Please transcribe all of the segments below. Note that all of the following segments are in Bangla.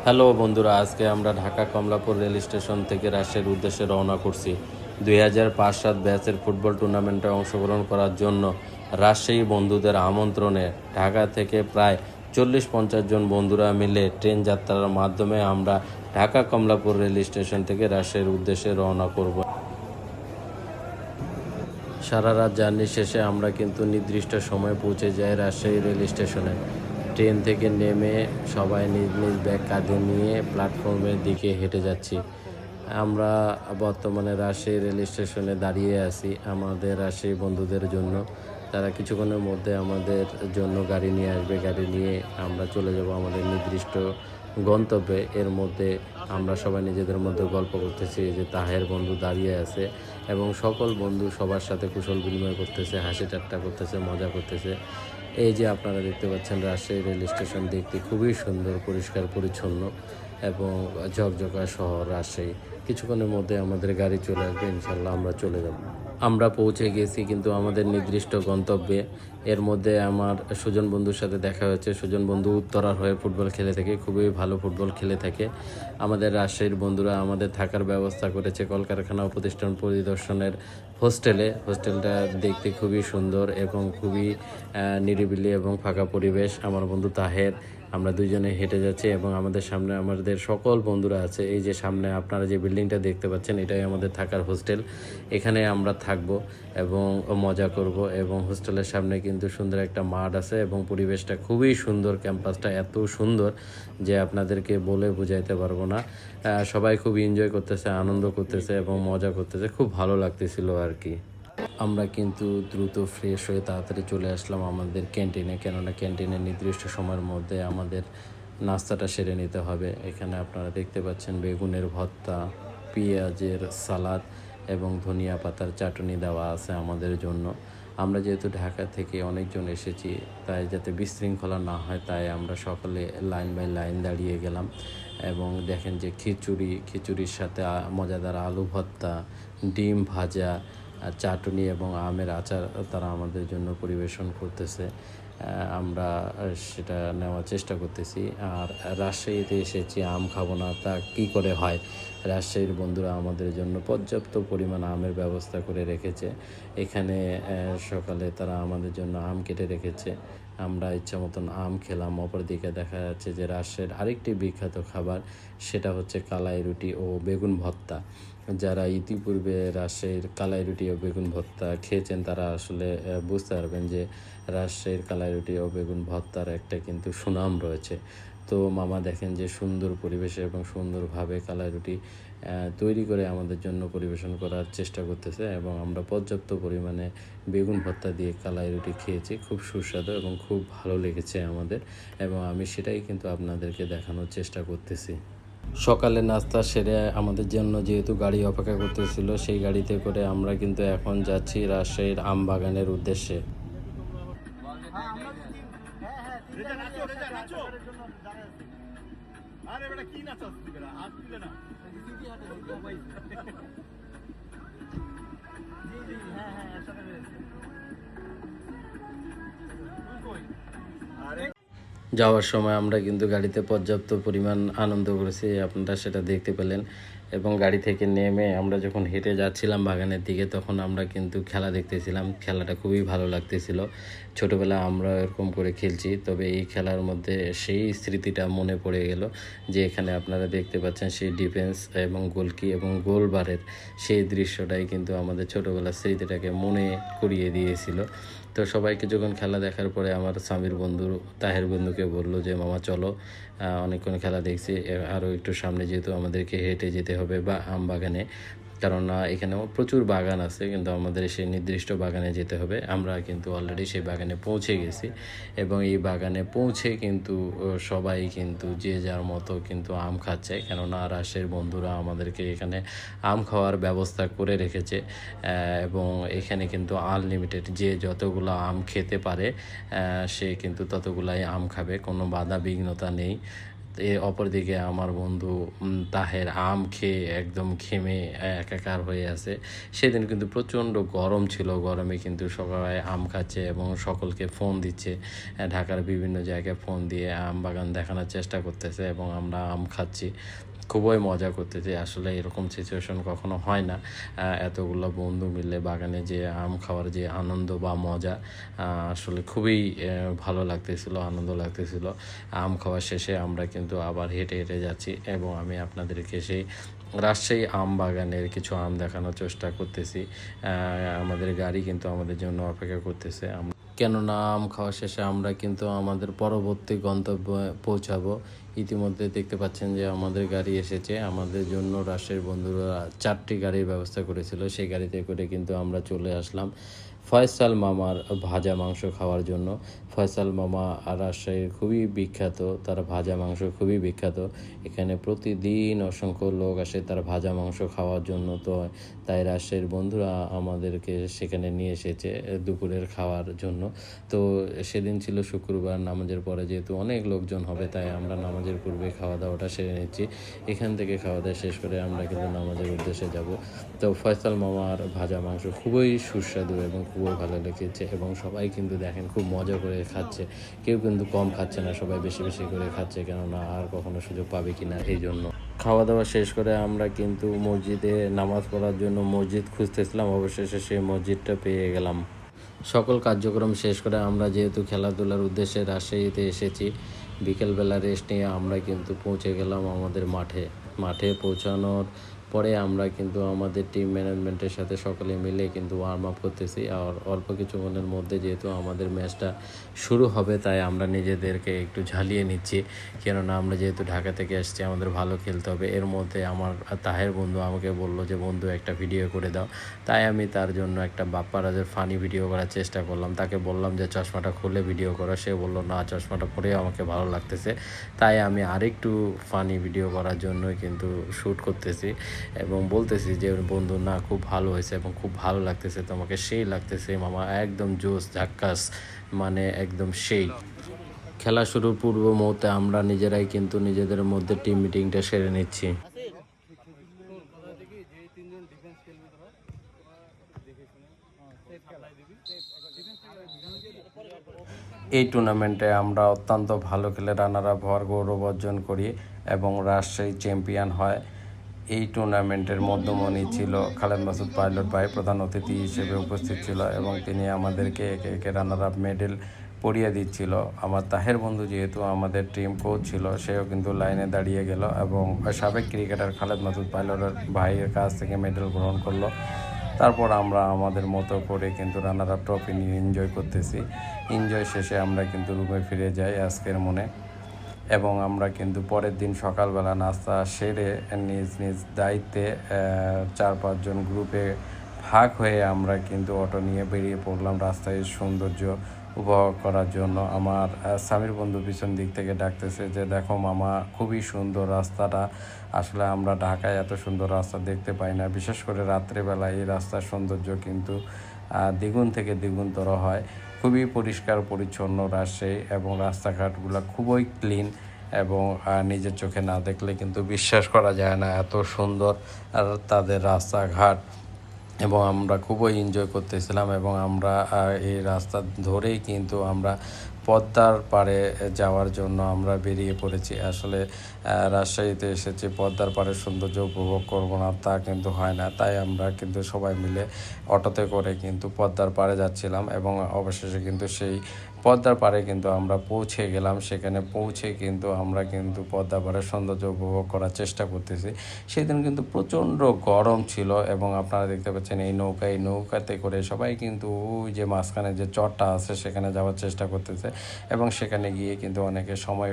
হ্যালো বন্ধুরা, আজকে আমরা ঢাকা কমলাপুর রেল স্টেশন থেকে রাজশাহীর উদ্দেশ্যে রওনা করছি 2005-7 ব্যাচের ফুটবল টুর্নামেন্টে অংশগ্রহণ করার জন্য। রাজশাহী বন্ধুদের আমন্ত্রণে ঢাকা থেকে প্রায় 40-50 জন বন্ধুরা মিলে ট্রেন যাত্রার মাধ্যমে আমরা ঢাকা কমলাপুর রেল স্টেশন থেকে রাজশাহীর উদ্দেশ্যে রওনা করব। সারা রাত জার্নি শেষে আমরা কিন্তু নির্দিষ্ট সময়ে পৌঁছে যাই রাজশাহী রেল স্টেশনে। ট্রেন থেকে নেমে সবাই নিজ নিজ ব্যাগ কাঁধে নিয়ে প্ল্যাটফর্মের দিকে হেঁটে যাচ্ছি। আমরা বর্তমানে রাজশাহী রেল স্টেশনে দাঁড়িয়ে আছি আমাদের রাজশাহী বন্ধুদের জন্য। তারা কিছুক্ষণের মধ্যে আমাদের জন্য গাড়ি নিয়ে আসবে। গাড়ি নিয়ে আমরা চলে যাব আমাদের নির্দিষ্ট গন্তব্যে। এর মধ্যে আমরা সবাই নিজেদের মধ্যে গল্প করতেছি যে তাহের বন্ধু দাঁড়িয়ে আছে এবং সকল বন্ধু সবার সাথে কুশল বিনিময় করতেছে, হাসি ঠাট্টা করতেছে, মজা করতেছে। এই যে আপনারা দেখতে পাচ্ছেন রাজশাহী রেল স্টেশন দেখতে খুবই সুন্দর, পরিষ্কার পরিচ্ছন্ন এবং ঝকঝকা শহর রাজশাহী। কিছুক্ষণের মধ্যে আমাদের গাড়ি চলে আসবে, ইনশাল্লাহ আমরা চলে যাব। আমরা পৌঁছে গেছি কিন্তু আমাদের নির্দিষ্ট গন্তব্যে। এর মধ্যে আমার সুজন বন্ধুর সাথে দেখা হয়েছে। সুজন বন্ধু উত্তরার হয়ে ফুটবল খেলে থাকে, খুবই ভালো ফুটবল খেলে থাকে। আমাদের রাজশাহীর বন্ধুরা আমাদের থাকার ব্যবস্থা করেছে কলকারখানা ও প্রতিষ্ঠান পরিদর্শনের হোস্টেলটা দেখতে খুবই সুন্দর এবং খুবই নিরিবিলি এবং ফাঁকা পরিবেশ। আমার বন্ধু তাহের, আমরা দুইজনে হেঁটে যাচ্ছি এবং আমাদের সামনে আমাদের সকল বন্ধুরা আছে। এই যে সামনে আপনারা যে বিল্ডিংটা দেখতে পাচ্ছেন, এটাই আমাদের থাকার হোস্টেল। এখানে আমরা থাকবো এবং মজা করব এবং হোস্টেলের সামনে কিন্তু সুন্দর একটা মাঠ আছে এবং পরিবেশটা খুবই সুন্দর। ক্যাম্পাসটা এত সুন্দর যে আপনাদেরকে বলে বুঝাইতে পারবো না। সবাই খুব এনজয় করতেছে, আনন্দ করতেছে এবং মজা করতেছে, খুব ভালো লাগতেছিল আর কি। আমরা কিন্তু দ্রুত ফ্রেশ হয়ে তাড়াতাড়ি চলে আসলাম আমাদের ক্যান্টিনে, কেননা ক্যান্টিনের নির্দিষ্ট সময়ের মধ্যে আমাদের নাস্তাটা সেরে নিতে হবে। এখানে আপনারা দেখতে পাচ্ছেন বেগুনের ভর্তা, পেঁয়াজের সালাদ এবং ধনিয়া পাতার চাটনি দেওয়া আছে আমাদের জন্য। আমরা যেহেতু ঢাকা থেকে অনেকজন এসেছি, তাই যাতে বিশৃঙ্খলা না হয় তাই আমরা সকলে লাইন বাই লাইন দাঁড়িয়ে গেলাম। এবং দেখেন যে খিচুড়ির সাথে মজাদার আলু ভর্তা, ডিম ভাজা, চাটনি এবং আমের আচার তারা আমাদের জন্য পরিবেশন করতেছে। আমরা সেটা নেওয়ার চেষ্টা করতেছি। আর রাজশাহীতে এসেছি, আম খাবো না তা কী করে হয়। রাজশাহীর বন্ধুরা আমাদের জন্য পর্যাপ্ত পরিমাণ আমের ব্যবস্থা করে রেখেছে। এখানে সকালে তারা আমাদের জন্য আম কেটে রেখেছে, আমরা ইচ্ছা মতন আম খেলাম। অপরদিকে দেখা যাচ্ছে যে রাজশাহীর আরেকটি বিখ্যাত খাবার, সেটা হচ্ছে কালাই রুটি ও বেগুন ভর্তা। যারা ইতিপূর্বে রাজশাহীর কালাই রুটি ও বেগুন ভর্তা খেয়েছেন তারা আসলে বুঝতে পারবেন যে রাজশাহীর কালাই রুটি ও বেগুন ভর্তার একটা কিন্তু সুনাম রয়েছে। তো মামা দেখেন যে সুন্দর পরিবেশে এবং সুন্দরভাবে কালাই রুটি তৈরি করে আমাদের জন্য পরিবেশন করার চেষ্টা করতেছে এবং আমরা পর্যাপ্ত পরিমাণে বেগুন ভর্তা দিয়ে কালাই রুটি খেয়েছি। খুব সুস্বাদু এবং খুব ভালো লেগেছে আমাদের, এবং আমি সেটাই কিন্তু আপনাদেরকে দেখানোর চেষ্টা করতেছি। সকালে নাস্তা সেরে আমাদের জন্য যেহেতু গাড়ি অপেক্ষা করতেছিল, সেই গাড়িতে করে আমরা কিন্তু এখন যাচ্ছি রাজশাহীর আম বাগানের উদ্দেশ্যে। যাওয়ার সময় আমরা কিন্তু গাড়িতে পর্যাপ্ত পরিমাণ আনন্দ করেছি, আপনারা সেটা দেখতে পেলেন। এবং গাড়ি থেকে নেমে আমরা যখন হেঁটে যাচ্ছিলাম বাগানের দিকে, তখন আমরা কিন্তু খেলা দেখতেছিলাম। খেলাটা খুবই ভালো লাগতেছিল। ছোটোবেলায় আমরা এরকম করে খেলছি, তবে এই খেলার মধ্যে সেই স্মৃতিটা মনে পড়ে গেল যে এখানে আপনারা দেখতে পাচ্ছেন সেই ডিফেন্স এবং গোলকি এবং গোলবারের সেই দৃশ্যটাই কিন্তু আমাদের ছোটোবেলার স্মৃতিটাকে মনে করিয়ে দিয়েছিল। তো সবাই কিছুক্ষণ খেলা দেখার পরে আমার স্বামীর বন্ধু তাহের বন্ধুকে বললো যে মামা চলো, অনেকক্ষণ খেলা দেখছি, আরও একটু সামনে যেহেতু আমাদেরকে হেঁটে যেতে হবে বা আম বাগানে, কারণ এখানেও প্রচুর বাগান আছে কিন্তু আমাদের সেই নির্দিষ্ট বাগানে যেতে হবে। আমরা কিন্তু অলরেডি সেই বাগানে পৌঁছে গেছি এবং এই বাগানে পৌঁছে কিন্তু সবাই কিন্তু যে যার মতো কিন্তু আম খাচ্ছে, কেননা রাজশাহীর বন্ধুরা আমাদেরকে এখানে আম খাওয়ার ব্যবস্থা করে রেখেছে এবং এখানে কিন্তু আনলিমিটেড, যে যতগুলো আম খেতে পারে সে কিন্তু ততগুলাই আম খাবে, কোনো বাধা বিঘ্নতা নেই। অপরদিকে আমার বন্ধু তাহের আম খেয়ে একদম ঘেমে একাকার হয়ে আছে। সেদিন কিন্তু প্রচণ্ড গরম ছিল, গরমে কিন্তু সবাই আম খাচ্ছে এবং সকলকে ফোন দিচ্ছে, ঢাকার বিভিন্ন জায়গায় ফোন দিয়ে আম বাগান দেখানোর চেষ্টা করতেছে এবং আমরা আম খাচ্ছি, খুবই মজা করতেছি। আসলে এরকম সিচুয়েশন কখনো হয় না, এতগুলো বন্ধু মিলে বাগানে যে আম খাওয়ার যে আনন্দ বা মজা, আসলে খুবই ভালো লাগতেছিল, আনন্দ লাগতেছিল। আম খাওয়া শেষে আমরা কিন্তু আবার হেঁটে হেঁটে যাচ্ছি এবং আমি আপনাদেরকে সেই রাজশাহী আম বাগানের কিছু আম দেখানোর চেষ্টা করতেছি। আমাদের গাড়ি কিন্তু আমাদের জন্য অপেক্ষা করতেছে। কেননা আম খাওয়া শেষে আমরা কিন্তু আমাদের পরবর্তী গন্তব্যে পৌঁছাবো। ইতিমধ্যে দেখতে পাচ্ছেন যে আমাদের গাড়ি এসেছে, আমাদের জন্য রাজশাহীর বন্ধুরা 4টি গাড়ির ব্যবস্থা করেছিল। সেই গাড়িতে করে কিন্তু আমরা চলে আসলাম ফয়সাল মামার ভাজা মাংস খাওয়ার জন্য। ফয়সাল মামা রাজশাহীর খুবই বিখ্যাত, তার ভাজা মাংস খুবই বিখ্যাত। এখানে প্রতিদিন অসংখ্য লোক আসে তার ভাজা মাংস খাওয়ার জন্য। তো তাই রাজশাহীর বন্ধুরা আমাদেরকে সেখানে নিয়ে এসেছে দুপুরের খাওয়ার জন্য। তো সেদিন ছিল শুক্রবার, নামাজের পরে যেহেতু অনেক লোকজন হবে, তাই আমরা নামাজের পূর্বে খাওয়া দাওয়াটা সেরে নিচ্ছি। এখান থেকে খাওয়া দাওয়া শেষ করে আমরা কিন্তু নামাজের উদ্দেশ্যে যাব। তো ফয়সাল মামার ভাজা মাংস খুবই সুস্বাদু এবং খুবই ভালো লেগেছে এবং সবাই কিন্তু দেখেন খুব মজা করে খাচ্ছে, কেউ কিন্তু কম খাচ্ছে না, সবাই বেশি বেশি করে খাচ্ছে, কেননা আর কখনো সুযোগ পাবে কি না এই জন্য। খাওয়া দাওয়া শেষ করে আমরা কিন্তু মসজিদে নামাজ পড়ার জন্য মসজিদ খুঁজতেছিলাম, অবশেষে সেই মসজিদটা পেয়ে গেলাম। সকল কার্যক্রম শেষ করে আমরা যেহেতু খেলাধুলার উদ্দেশ্যে রাজশাহীতে এসেছি, বিকেলবেলা রেস্ট নিয়ে আমরা কিন্তু পৌঁছে গেলাম আমাদের মাঠে পৌঁছানোর পরে আমরা কিন্তু আমাদের টিম ম্যানেজমেন্টের সাথে সকলে মিলে কিন্তু ওয়ার্ম আপ করতেছি। আর অল্প কিছুক্ষণের মধ্যে যেহেতু আমাদের ম্যাচটা শুরু হবে, তাই আমরা নিজেদেরকে একটু ঝালিয়ে নিচ্ছি, কেননা আমরা যেহেতু ঢাকা থেকে আসছি, আমাদের ভালো খেলতে হবে। এর মধ্যে আমার তাহের বন্ধু আমাকে বললো যে বন্ধু একটা ভিডিও করে দাও, তাই আমি তার জন্য একটা বাপ্পারাজের ফানি ভিডিও করার চেষ্টা করলাম। তাকে বললাম যে চশমাটা খুলে ভিডিও করো, সে বললো না, চশমাটা পরেও আমাকে ভালো লাগতেছে। তাই আমি আরেকটু ফানি ভিডিও করার জন্য কিন্তু শ্যুট করতেছি এবং বলতেছি যে বন্ধু না, খুব ভালো হয়েছে এবং খুব ভালো লাগতেছে, তোমাকে সেই লাগতেছে মামা, একদম জোস ঝাক্কাস, মানে একদম সেই। খেলা শুরুর পূর্ব মুহূর্তে আমরা নিজেরাই কিন্তু নিজেদের মধ্যে টিম মিটিংটা সেরে নিচ্ছি। এই টুর্নামেন্টে আমরা অত্যন্ত ভালো খেলে রানার আপ হওয়ার গৌরব অর্জন করি এবং রাজশাহী চ্যাম্পিয়ন হয়। এই টুর্নামেন্টের মধ্যমণি ছিল খালেদ মাসুদ পাইলট ভাই, প্রধান অতিথি হিসেবে উপস্থিত ছিল এবং তিনি আমাদেরকে একে একে রানার আপ মেডেল পরিয়ে দিচ্ছিল। আমার তাহের বন্ধু যেহেতু আমাদের টিম কোচ ছিল, সেও কিন্তু লাইনে দাঁড়িয়ে গেল এবং সাবেক ক্রিকেটার খালেদ মাসুদ পাইলটের ভাইয়ের কাছ থেকে মেডেল গ্রহণ করলো। তারপর আমরা আমাদের মতো করে কিন্তু রানার আপ ট্রফি নিয়ে এনজয় করতেছি। এনজয় শেষে আমরা কিন্তু রুমে ফিরে যাই আজকের মনে, এবং আমরা কিন্তু পরের দিন সকালবেলা নাস্তা সেরে নিজ নিজ দায়িত্বে 4-5 জন গ্রুপে ভাগ হয়ে আমরা কিন্তু অটো নিয়ে বেরিয়ে পড়লাম রাস্তায় সৌন্দর্য উপভোগ করার জন্য। আমার স্বামীর বন্ধু পিছন দিক থেকে ডাকতেছে যে দেখো মামা, খুবই সুন্দর রাস্তাটা, আসলে আমরা ঢাকায় এত সুন্দর রাস্তা দেখতে পাই না, বিশেষ করে রাত্রেবেলা এই রাস্তার সৌন্দর্য কিন্তু দ্বিগুণ থেকে দ্বিগুণতর হয়। খুবই পরিষ্কার পরিচ্ছন্ন রাজশাহী এবং রাস্তাঘাটগুলো খুবই ক্লিন এবং নিজের চোখে না দেখলে কিন্তু বিশ্বাস করা যায় না এত সুন্দর আর তাদের রাস্তাঘাট। এবং আমরা খুবই এনজয় করতেছিলাম এবং আমরা এই রাস্তা ধরেই কিন্তু আমরা পদ্মার পাড়ে যাওয়ার জন্য আমরা বেরিয়ে পড়েছি। আসলে রাজশাহীতে এসেছি, পদ্মার পাড়ের সৌন্দর্য উপভোগ করবো না তা কিন্তু হয় না, তাই আমরা কিন্তু সবাই মিলে অটোতে করে কিন্তু পদ্মার পাড়ে যাচ্ছিলাম এবং অবশেষে কিন্তু সেই পদ্মার পাড়ে কিন্তু আমরা পৌঁছে গেলাম। সেখানে পৌঁছে কিন্তু আমরা কিন্তু পদ্মার পাড়ের সৌন্দর্য উপভোগ করার চেষ্টা করতেছি। সেদিন কিন্তু প্রচণ্ড গরম ছিল এবং আপনারা দেখতে পাচ্ছেন এই নৌকাতে করে সবাই কিন্তু ওই যে মাঝখানে যে চরটা আছে সেখানে যাওয়ার চেষ্টা করতেছে এবং সেখানে গিয়ে কিন্তু অনেকে সময়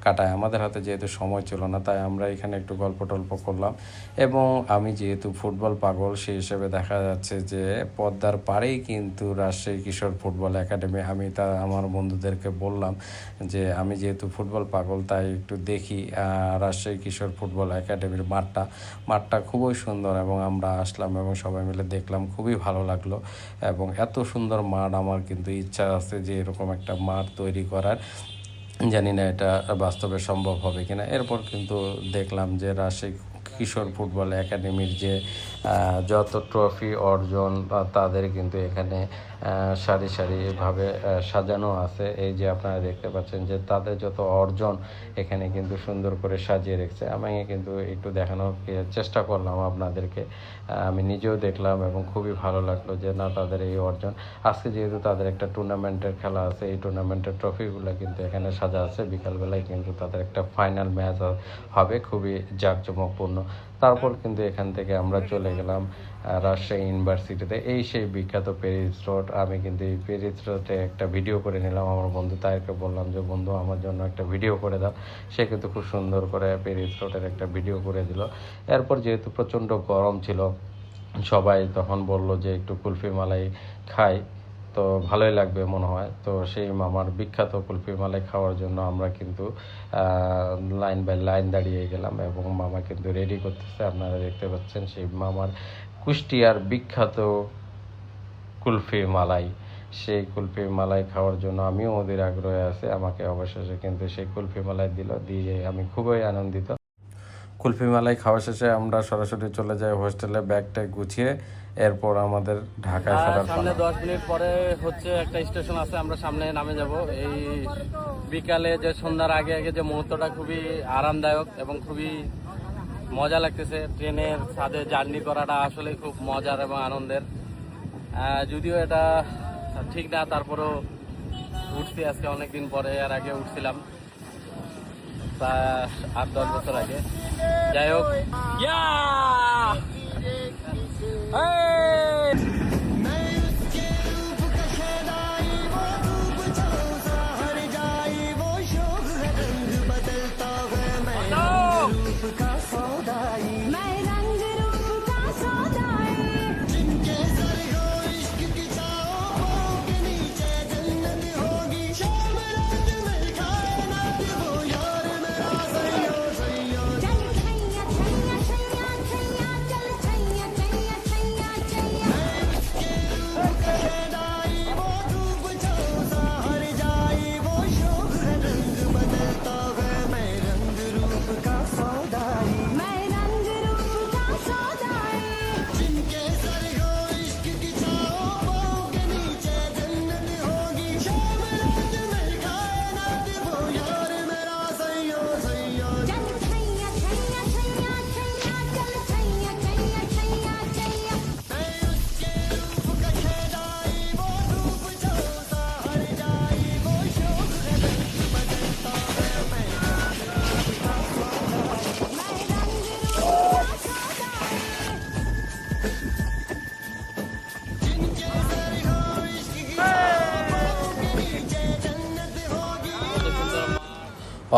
কাটায়। আমাদের হাতে যেহেতু সময় ছিল না, তাই আমরা এখানে একটু গল্প টল্প করলাম এবং আমি যেহেতু ফুটবল পাগল, সেই হিসেবে দেখা যাচ্ছে যে পদ্মার পাড়েই কিন্তু রাজশাহী কিশোর ফুটবল একাডেমি। আমি আমার বন্ধুদেরকে বললাম যে আমি যেহেতু ফুটবল পাগল, তাই একটু দেখি রাজশাহী কিশোর ফুটবল একাডেমির মাঠটা খুবই সুন্দর এবং আমরা আসলাম এবং সবাই মিলে দেখলাম, খুবই ভালো লাগলো। এবং এত সুন্দর মাঠ, আমার কিন্তু ইচ্ছা আছে যে এরকম একটা মাঠ তৈরি করার জানি না এটা বাস্তবে সম্ভব হবে কিনা। এরপর কিন্তু দেখলাম যে রাজশাহী কিশোর ফুটবল একাডেমির যে যত ট্রফি অর্জন তাদের কিন্তু এখানে সারি সারিভাবে সাজানো আছে। এই যে আপনারা দেখতে পাচ্ছেন যে তাদের যত অর্জন এখানে কিন্তু সুন্দর করে সাজিয়ে রেখেছে। আমি কিন্তু একটু দেখানোর চেষ্টা করলাম আপনাদেরকে। আমি নিজেও দেখলাম এবং খুবই ভালো লাগলো যে না, তাদের এই অর্জন। আজকে যেহেতু তাদের একটা টুর্নামেন্টের খেলা আছে, এই টুর্নামেন্টের ট্রফিগুলো কিন্তু এখানে সাজা আছে। বিকালবেলায় কিন্তু তাদের একটা ফাইনাল ম্যাচ হবে, খুবই জাঁকজমকপূর্ণ। তারপর কিন্তু এখান থেকে আমরা চলে গেলাম রাজশাহী ইউনিভার্সিটিতে। এই সেই বিখ্যাত প্যারিস রোড। আমি কিন্তু এই প্যারিস রোডে একটা ভিডিও করে নিলাম। আমার বন্ধু তাইকে বললাম যে বন্ধু আমার জন্য একটা ভিডিও করে দাও। সে কিন্তু খুব সুন্দর করে প্যারিস রোডের একটা ভিডিও করে দিল। এরপর যেহেতু প্রচণ্ড গরম ছিল, সবাই তখন বলল যে একটু কুলফি মালাই খাই, তো ভালোই লাগবে মনে হয়। তো সেই মামার বিখ্যাত কুলফি মালাই খাওয়ার জন্য আমরা কিন্তু লাইন বাই লাইন দাঁড়িয়ে গেলাম এবং মামা কিন্তু রেডি করতেছে। আপনারা দেখতে পাচ্ছেন সেই মামার কুষ্টিয়ার বিখ্যাত কুলফি মালাই। সেই কুলফি মালাই খাওয়ার জন্য আমিও ওদের আগ্রহে আছি। আমাকে অবশেষে কিন্তু সেই কুলফি মালাই দিল, দিয়ে আমি খুবই আনন্দিত। কুলফি মালাই খাওয়া শেষে আমরা সরাসরি চলে যাই হোস্টেলে ব্যাগ ট্যাগ গুছিয়ে। এরপর আমাদের ঢাকায় ফেরার সামনে 10 মিনিট পরে হচ্ছে একটা স্টেশন আছে, আমরা সামনে নামে যাব। এই বিকালে যে সন্ধ্যার আগে আগে যে মুহূর্তটা খুবই আরামদায়ক এবং খুবই মজা লাগতেছে। ট্রেনের সাথে জার্নি করাটা আসলে খুব মজার এবং আনন্দের। যদিও এটা ঠিক না, তারপরেও উঠছি আজকে অনেকদিন পরে। এর আগে উঠছিলাম প্রায় 8-10 বছর আগে। যাই হোক,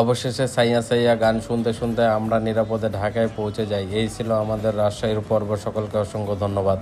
অবশেষে সাইয়া সাইয়া গান শুনতে শুনতে আমরা নিরাপদে ঢাকায় পৌঁছে যাই। এই ছিল আমাদের রাজশাহীর পর্ব। সকলকে অসংখ্য ধন্যবাদ।